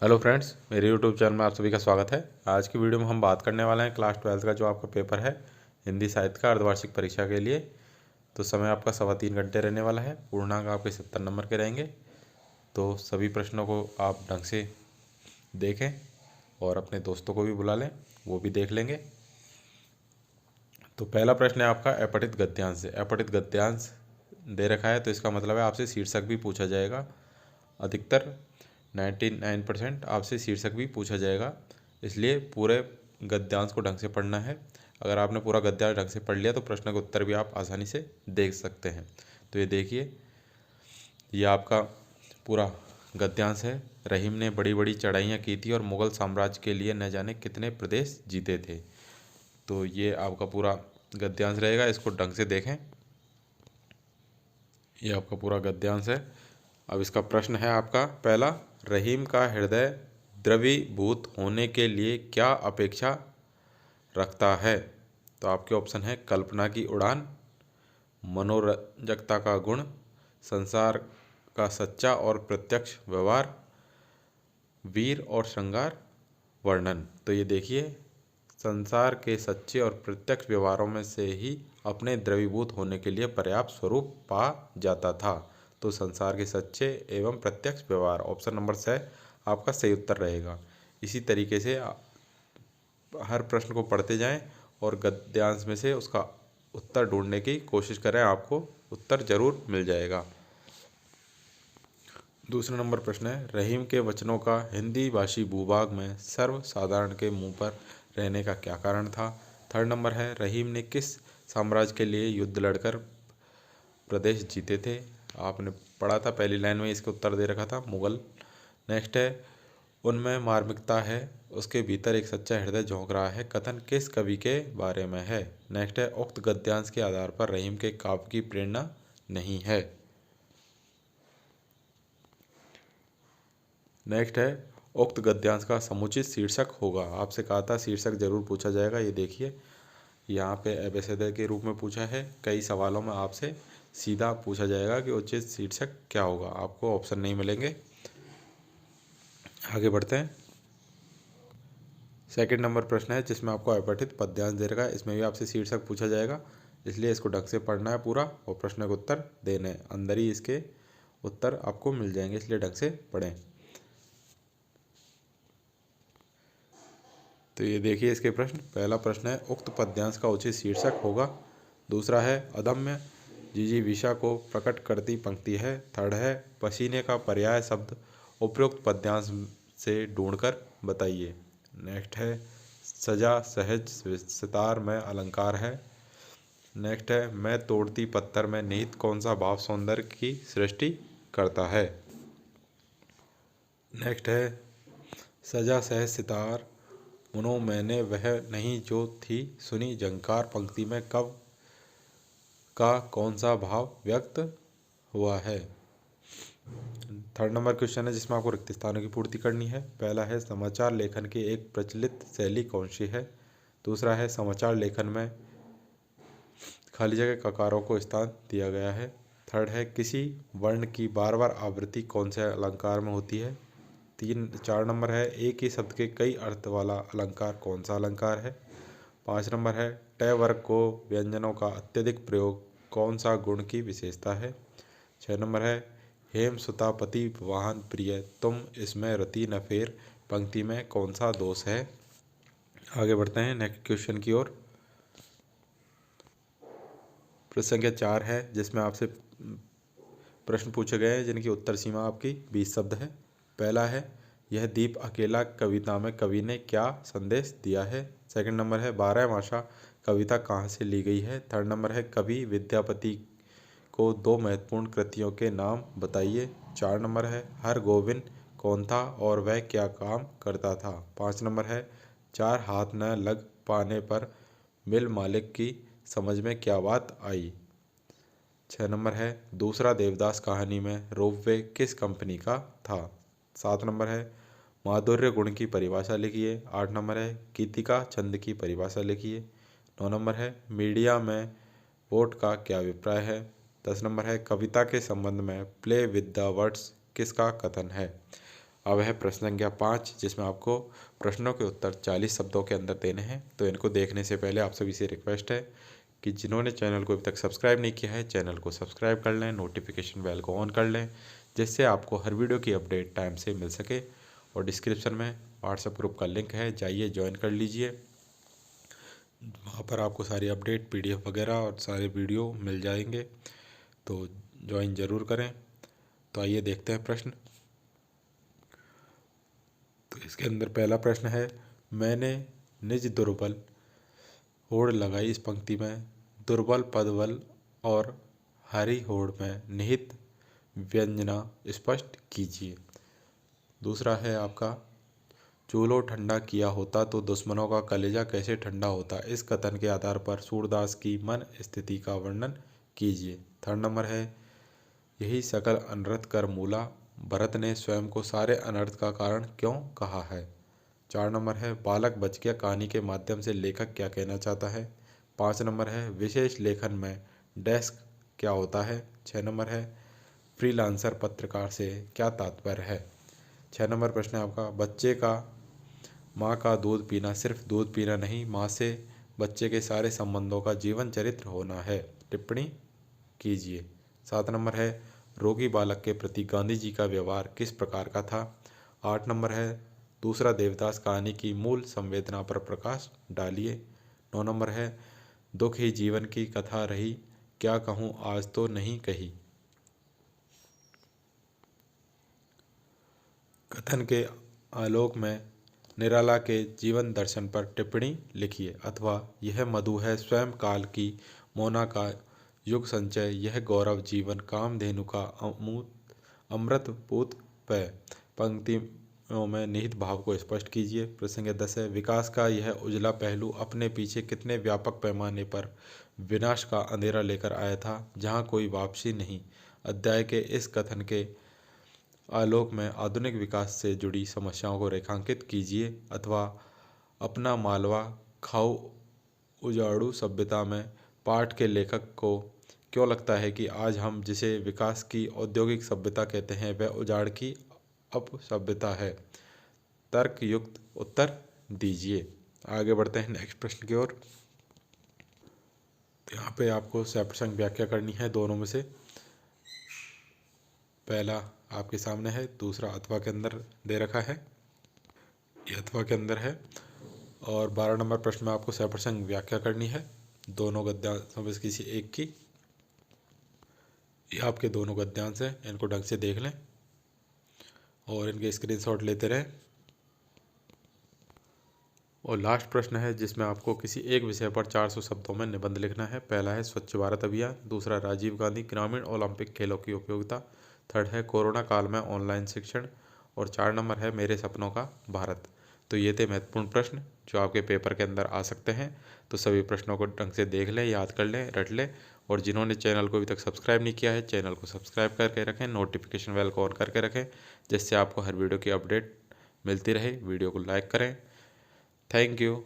Hello friends, मेरे YouTube channel में आप सभी का स्वागत है। आज की वीडियो में हम बात करने वाले हैं क्लास 12 का जो आपका पेपर है हिंदी साहित्य का अर्धवार्षिक परीक्षा के लिए। तो समय आपका 3.25 घंटे रहने वाला है। पूर्णांक आपके 70 नंबर के रहेंगे। तो सभी प्रश्नों को आप ढंग से देखें और अपने दोस्तों को भी बुला लें, वो भी देख लेंगे। तो पहला प्रश्न है आपका अपठित गद्यांश से। अपठित गद्यांश दे रखा है तो इसका मतलब है आपसे शीर्षक भी पूछा जाएगा। अधिकतर 99% आपसे शीर्षक भी पूछा जाएगा, इसलिए पूरे गद्यांश को ढंग से पढ़ना है। अगर आपने पूरा गद्यांश ढंग से पढ़ लिया तो प्रश्न के उत्तर भी आप आसानी से देख सकते हैं। तो ये देखिए, ये आपका पूरा गद्यांश है। रहीम ने बड़ी बड़ी चढ़ाइयाँ की थी और मुगल साम्राज्य के लिए न जाने कितने प्रदेश जीते थे। तो ये आपका पूरा गद्यांश रहेगा, इसको ढंग से देखें। ये आपका पूरा गद्यांश है। अब इसका प्रश्न है आपका पहला, रहीम का हृदय द्रवीभूत होने के लिए क्या अपेक्षा रखता है? तो आपके ऑप्शन है कल्पना की उड़ान, मनोरंजकता का गुण, संसार का सच्चा और प्रत्यक्ष व्यवहार, वीर और श्रृंगार वर्णन। तो ये देखिए, संसार के सच्चे और प्रत्यक्ष व्यवहारों में से ही अपने द्रवीभूत होने के लिए पर्याप्त स्वरूप पा जाता था। तो संसार के सच्चे एवं प्रत्यक्ष व्यवहार, ऑप्शन नंबर 6 आपका सही उत्तर रहेगा। इसी तरीके से हर प्रश्न को पढ़ते जाएं और गद्यांश में से उसका उत्तर ढूंढने की कोशिश करें, आपको उत्तर जरूर मिल जाएगा। दूसरा नंबर प्रश्न है, रहीम के वचनों का हिंदी भाषी भूभाग में सर्वसाधारण के मुंह पर रहने का क्या कारण था? थर्ड नंबर है, रहीम ने किस साम्राज्य के लिए युद्ध लड़कर प्रदेश जीते थे? आपने पढ़ा था, पहली लाइन में इसका उत्तर दे रखा था, मुगल। नेक्स्ट है, उनमें मार्मिकता है, उसके भीतर एक सच्चा हृदय झोंक रहा है, कथन किस कवि के बारे में है? नेक्स्ट है, उक्त गद्यांश के आधार पर रहीम के काव्य की प्रेरणा नहीं है। नेक्स्ट है, उक्त गद्यांश का समुचित शीर्षक होगा। आपसे कहा था शीर्षक जरूर पूछा जाएगा। ये देखिए, यहाँ पे एबेसडर के रूप में पूछा है। कई सवालों में आपसे सीधा पूछा जाएगा कि उचित शीर्षक क्या होगा, आपको ऑप्शन नहीं मिलेंगे। आगे बढ़ते हैं। सेकंड नंबर प्रश्न है जिसमें आपको अपठित पद्यांश दे रखा है। इसमें भी आपसे शीर्षक पूछा जाएगा, इसलिए इसको ढंग से पढ़ना है पूरा और प्रश्न के उत्तर देने हैं। अंदर ही इसके उत्तर आपको मिल जाएंगे, इसलिए ढंग से पढ़ें। तो ये देखिए इसके प्रश्न। पहला प्रश्न है, उक्त पद्यांश का उचित शीर्षक होगा। दूसरा है, अदम्य जिजीविषा को प्रकट करती पंक्ति है। थर्ड है, पसीने का पर्याय शब्द उपयुक्त पद्यांश से ढूंढकर बताइए। नेक्स्ट है, सजा सहज सितार में अलंकार है। नेक्स्ट है, मैं तोड़ती पत्थर में निहित कौन सा भाव सौंदर्य की सृष्टि करता है? नेक्स्ट है, सजा सहज सितार मुनो मैंने वह नहीं जो थी सुनी झंकार पंक्ति में कब का कौन सा भाव व्यक्त हुआ है? थर्ड नंबर क्वेश्चन है जिसमें आपको रिक्त स्थानों की पूर्ति करनी है। पहला है, समाचार लेखन की एक प्रचलित शैली कौन सी है? दूसरा है, समाचार लेखन में खाली जगह ककारों को स्थान दिया गया है। थर्ड है, किसी वर्ण की बार बार आवृत्ति कौन से अलंकार में होती है? 4 नंबर है, एक ही शब्द के कई अर्थ वाला अलंकार कौन सा अलंकार है? 5 नंबर है, ट वर्ग को व्यंजनों का अत्यधिक प्रयोग कौन सा गुण की विशेषता है? 6 नंबर है, हेम सुतापति वाहन प्रिय तुम इसमें रति न फेर पंक्ति में कौन सा दोष है? आगे बढ़ते हैं नेक्स्ट क्वेश्चन की ओर। प्रश्न संख्या 4 है जिसमें आपसे प्रश्न पूछे गए हैं जिनकी उत्तर सीमा आपकी 20 शब्द है। पहला है, यह दीप अकेला कविता में कवि ने क्या संदेश दिया है? सेकंड नंबर है, 12 कविता कहाँ से ली गई है? थर्ड नंबर है, कवि विद्यापति को 2 महत्वपूर्ण कृतियों के नाम बताइए। 4 नंबर है, हर गोविंद कौन था और वह क्या काम करता था? 5 नंबर है, 4 हाथ न लग पाने पर मिल मालिक की समझ में क्या बात आई? 6 नंबर है, दूसरा देवदास कहानी में रोपवे किस कंपनी का था? 7 नंबर है, माधुर्य गुण की परिभाषा लिखिए। 8 नंबर है, गीतिका छंद की परिभाषा लिखिए। 9 नंबर है, मीडिया में वोट का क्या अभिप्राय है? 10 नंबर है, कविता के संबंध में प्ले विद द वर्ड्स किसका कथन है? अब है प्रश्न संख्या 5, जिसमें आपको प्रश्नों के उत्तर 40 शब्दों के अंदर देने हैं। तो इनको देखने से पहले आप सभी से रिक्वेस्ट है कि जिन्होंने चैनल को अभी तक सब्सक्राइब नहीं किया है, चैनल को सब्सक्राइब कर लें, नोटिफिकेशन बेल को ऑन कर लें, जिससे आपको हर वीडियो की अपडेट टाइम से मिल सके। और डिस्क्रिप्शन में व्हाट्सएप ग्रुप का लिंक है, जाइए ज्वाइन कर लीजिए। वहाँ पर आपको सारी अपडेट PDF वगैरह और सारे वीडियो मिल जाएंगे, तो ज्वाइन ज़रूर करें। तो आइए देखते हैं प्रश्न। तो इसके अंदर पहला प्रश्न है, मैंने निज दुर्बल होड़ लगाई। इस पंक्ति में दुर्बल पदबल और हरी होड़ में निहित व्यंजना स्पष्ट कीजिए। दूसरा है आपका, चूल्हो ठंडा किया होता तो दुश्मनों का कलेजा कैसे ठंडा होता। इस कथन के आधार पर सूरदास की मन स्थिति का वर्णन कीजिए। थर्ड नंबर है, यही सकल अनर्थ कर मूला, भरत ने स्वयं को सारे अनर्थ का कारण क्यों कहा है। 4 नंबर है, बालक बच गया कहानी के माध्यम से लेखक क्या कहना चाहता है। 5 नंबर है, विशेष लेखन में डेस्क क्या होता है। 6 नंबर है, फ्रीलांसर पत्रकार से क्या तात्पर्य है। 6 नंबर प्रश्न है आपका, बच्चे का माँ का दूध पीना सिर्फ दूध पीना नहीं, माँ से बच्चे के सारे संबंधों का जीवन चरित्र होना है। टिप्पणी कीजिए। 7 नंबर है, रोगी बालक के प्रति गांधी जी का व्यवहार किस प्रकार का था। 8 नंबर है, दूसरा देवदास कहानी की मूल संवेदना पर प्रकाश डालिए। 9 नंबर है, दुख ही जीवन की कथा रही, क्या कहूँ आज तो नहीं कही। कथन के आलोक में निराला के जीवन दर्शन पर टिप्पणी लिखिए, अथवा यह मधु है स्वयं काल की मोना का युग संचय, यह गौरव जीवन कामधेनु का अमृत पूत पे। पंक्तियों में निहित भाव को स्पष्ट कीजिए। प्रसंग 10 है, विकास का यह उजला पहलू अपने पीछे कितने व्यापक पैमाने पर विनाश का अंधेरा लेकर आया था, जहाँ कोई वापसी नहीं। अध्याय के इस कथन के आलोक में आधुनिक विकास से जुड़ी समस्याओं को रेखांकित कीजिए, अथवा अपना मालवा खाऊ उजाड़ू सभ्यता में पाठ के लेखक को क्यों लगता है कि आज हम जिसे विकास की औद्योगिक सभ्यता कहते हैं वह उजाड़ की अपसभ्यता है। तर्क युक्त उत्तर दीजिए। आगे बढ़ते हैं नेक्स्ट प्रश्न की ओर। यहाँ पे आपको सप्रसंग व्याख्या करनी है दोनों में से। पहला आपके सामने है, दूसरा अथवा के अंदर दे रखा है, ये अथवा के अंदर है। और 12 नंबर प्रश्न में आपको सप्रसंग व्याख्या करनी है दोनों गद्यांशों में से किसी एक की। ये आपके दोनों गद्यांश हैं, इनको ढंग से देख लें और इनके स्क्रीनशॉट लेते रहें। और लास्ट प्रश्न है जिसमें आपको किसी एक विषय पर 400 शब्दों में निबंध लिखना है। पहला है स्वच्छ भारत अभियान, दूसरा राजीव गांधी ग्रामीण ओलंपिक खेलों की उपयोगिता, थर्ड है कोरोना काल में ऑनलाइन शिक्षण, और 4 नंबर है मेरे सपनों का भारत। तो ये थे महत्वपूर्ण प्रश्न जो आपके पेपर के अंदर आ सकते हैं। तो सभी प्रश्नों को ढंग से देख लें, याद कर लें, रट लें। और जिन्होंने चैनल को अभी तक सब्सक्राइब नहीं किया है, चैनल को सब्सक्राइब करके रखें, नोटिफिकेशन बेल को ऑन करके रखें, जिससे आपको हर वीडियो की अपडेट मिलती रहे। वीडियो को लाइक करें। Thank you.